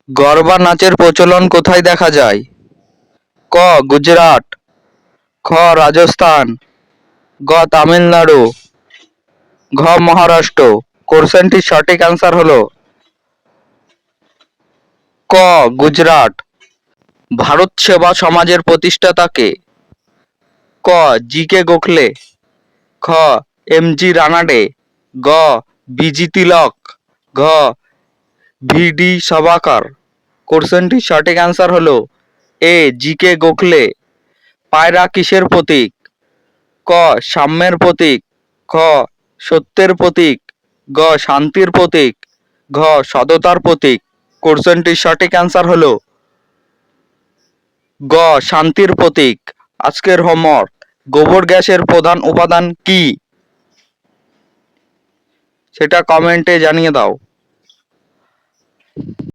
গরবা নাচের প্রচলন কোথায় দেখা যায়? ক. গুজরাট, খ. রাজস্থান, গ. তামিলনাড়ু, ঘ. মহারাষ্ট্র। কোশ্চেনটির সঠিক অ্যান্সার হলো ক. গুজরাট। ভারত সেবা সমাজের প্রতিষ্ঠাতা কে? ক. জি.কে. গোখলে, খ. এম.জি. রানাডে, গ. বি.জি. তিলক, ঘ. ভি.ডি. সাভারকর। কোশ্চেনটির সঠিক অ্যান্সার হলো এ. জি.কে. গোখলে। পায়রা কিসের প্রতীক? ক. সাম্যের প্রতীক, খ. সত্যের প্রতীক, গ. শান্তির প্রতীক, ঘ. সততার প্রতীক। কোশ্চেনটির সঠিক অ্যান্সার হলো গ. শান্তির প্রতীক। আজকের হোমওয়ার্ক, গোবর গ্যাসের প্রধান উপাদান কি সেটা কমেন্টে জানিয়ে দাও।